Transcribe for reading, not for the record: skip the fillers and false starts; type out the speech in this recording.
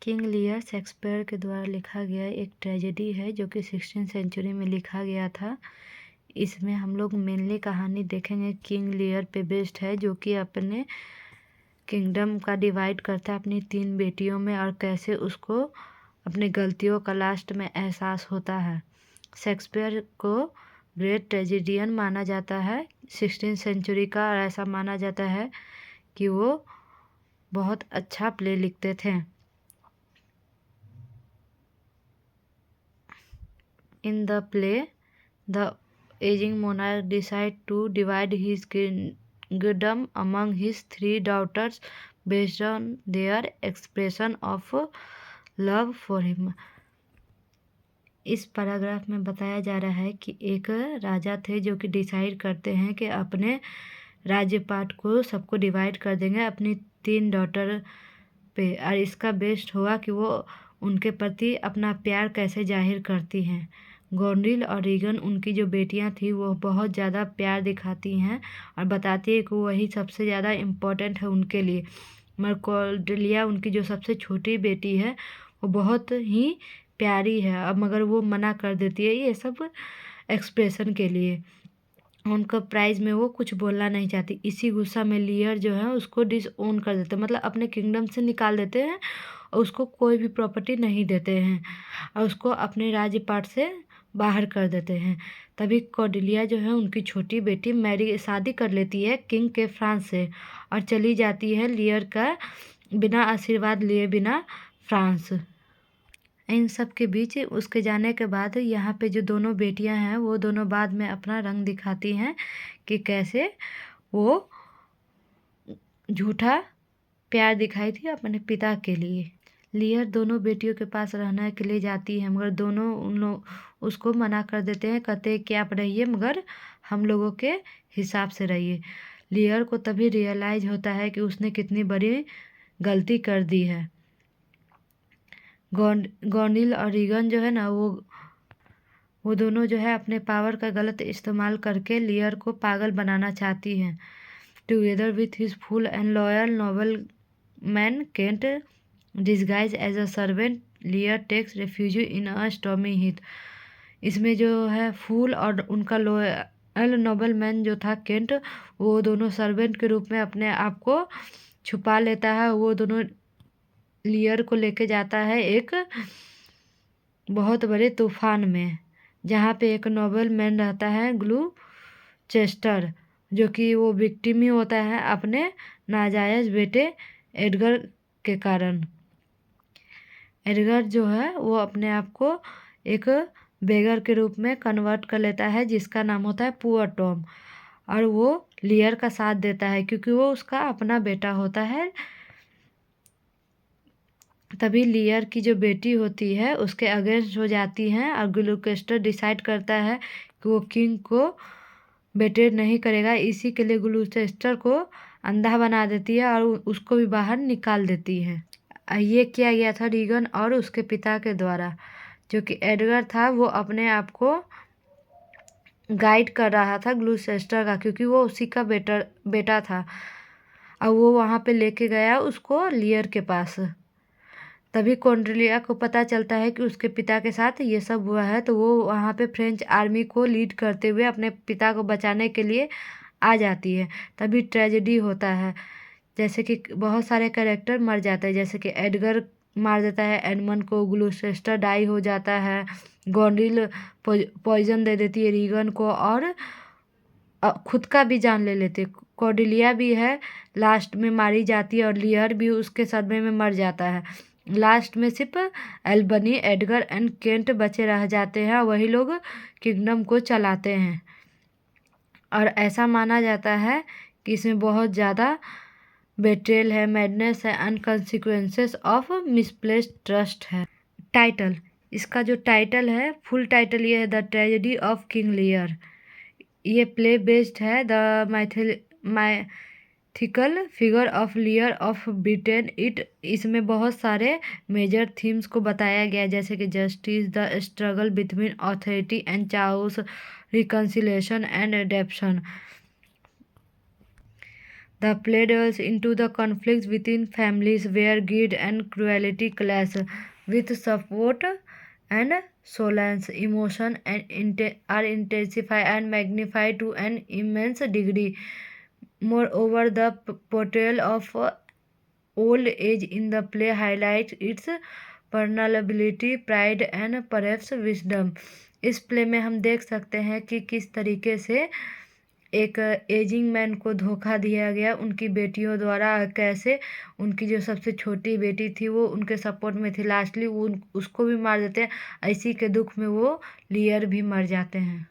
King Lear Shakespeare के द्वारा लिखा गया एक ट्रेजेडी है जो कि 16th सेंचुरी में लिखा गया था। इसमें हम लोग मेनली कहानी देखेंगे किंग लियर पे बेस्ड है, जो कि अपने किंगडम का डिवाइड करता है अपनी 3 बेटियों में और कैसे उसको अपनी गलतियों का लास्ट में एहसास होता है। शेक्सपियर को ग्रेट ट्रेजेडियन माना जाता है 16th सेंचुरी का, और ऐसा माना जाता है कि वो बहुत अच्छा प्ले लिखते थे। In the play, the aging monarch decides to divide his kingdom among his 3 daughters based on their expression of love for him. इस पैराग्राफ में बताया जा रहा है कि एक राजा थे जो कि डिसाइड करते हैं कि अपने राज्यपाट को सबको डिवाइड कर देंगे अपनी 3 डॉटर पे, और इसका बेस्ट होगा कि वो उनके प्रति अपना प्यार कैसे जाहिर करती हैं। गोंडिल और रीगन उनकी जो बेटियां थी वो बहुत ज़्यादा प्यार दिखाती हैं और बताती है कि वही सबसे ज़्यादा इम्पोर्टेंट है उनके लिए। मगर कॉर्डेलिया उनकी जो सबसे छोटी बेटी है वो बहुत ही प्यारी है, अब मगर वो मना कर देती है ये सब एक्सप्रेशन के लिए। उनका प्राइज में वो कुछ बोलना नहीं चाहती। इसी गुस्सा में लियर जो है उसको डिसओन कर देते हैं, मतलब अपने किंगडम से निकाल देते हैं और उसको कोई भी प्रॉपर्टी नहीं देते हैं और उसको अपने राज्यपाट से बाहर कर देते हैं। तभी कॉर्डेलिया जो है उनकी छोटी बेटी मैरी शादी कर लेती है किंग के फ्रांस से और चली जाती है लियर का बिना आशीर्वाद लिए बिना फ्रांस। इन सब के बीच उसके जाने के बाद यहाँ पे जो दोनों बेटियां हैं वो दोनों बाद में अपना रंग दिखाती हैं कि कैसे वो झूठा प्यार दिखाई थी अपने पिता के लिए। लियर दोनों बेटियों के पास रहने के लिए जाती है, मगर दोनों उन लोग उसको मना कर देते हैं, कहते हैं कि आप रहिए मगर हम लोगों के हिसाब से रहिए। लियर को तभी रियलाइज होता है कि उसने कितनी बड़ी गलती कर दी है। गोंडिल और रीगन जो है ना वो दोनों जो है अपने पावर का गलत इस्तेमाल करके लियर को पागल बनाना चाहती हैं। Together with his full and loyal noble man Kent disguise as a servant, Lear takes refuge in a stormy heath. इसमें जो है फूल और उनका लॉयल नोबल मैन जो था केंट, वो दोनों सर्वेंट के रूप में अपने आप को छुपा लेता है। वो दोनों लियर को लेके जाता है एक बहुत बड़े तूफान में, जहाँ पे एक नोबल मैन रहता है ग्लूचेस्टर, जो कि वो विक्टिम ही होता है अपने नाजायज बेटे एडगर के कारण। एडगर जो है वो अपने आप को एक बेगर के रूप में कन्वर्ट कर लेता है जिसका नाम होता है पुअर टॉम, और वो लियर का साथ देता है क्योंकि वो उसका अपना बेटा होता है। तभी लियर की जो बेटी होती है उसके अगेंस्ट हो जाती हैं और ग्लूचेस्टर डिसाइड करता है कि वो किंग को बेटे नहीं करेगा। इसी के लिए ग्लूचेस्टर को अंधा बना देती है और उसको भी बाहर निकाल देती है। ये किया गया था रीगन और उसके पिता के द्वारा। जो कि एडगर था वो अपने आप को गाइड कर रहा था ग्लूचेस्टर का, क्योंकि वो उसी का बेटा था और वो वहाँ पे लेके गया उसको लियर के पास। तभी कॉर्डेलिया को पता चलता है कि उसके पिता के साथ ये सब हुआ है, तो वो वहाँ पे फ्रेंच आर्मी को लीड करते हुए अपने पिता को बचाने के लिए आ जाती है। तभी ट्रेजेडी होता है, जैसे कि बहुत सारे कैरेक्टर मर जाते हैं, जैसे कि एडगर मार देता है एडमंड को, ग्लूचेस्टर डाई हो जाता है, गोंडिल पॉइजन दे देती है रीगन को और खुद का भी जान ले लेते। कॉर्डेलिया भी है लास्ट में मारी जाती है और लियर भी उसके सदमे में मर जाता है। लास्ट में सिर्फ एल्बनी, एडगर एंड केंट बचे रह जाते हैं, वही लोग किंगडम को चलाते हैं। और ऐसा माना जाता है कि इसमें बहुत ज़्यादा बेट्रेल है, मैडनेस है and consequences of misplaced trust है। टाइटल, इसका जो टाइटल है फुल टाइटल ये है the tragedy of King Lear. ये प्ले बेस्ड है the mythical figure of लियर of Britain. इसमें बहुत सारे मेजर थीम्स को बताया गया है, जैसे कि justice, the struggle between authority and chaos, reconciliation and redemption. The play delves into the conflicts within families where greed and cruelty clash, with support and solace. Emotion are intensified and magnified to an immense degree. Moreover, the portrayal of old age in the play highlights its vulnerability, pride and perhaps wisdom. इस play में हम देख सकते हैं कि किस तरीके से एक एजिंग मैन को धोखा दिया गया उनकी बेटियों द्वारा। कैसे उनकी जो सबसे छोटी बेटी थी वो उनके सपोर्ट में थी, लास्टली वो उसको भी मार देते हैं। इसी के दुख में वो लियर भी मर जाते हैं।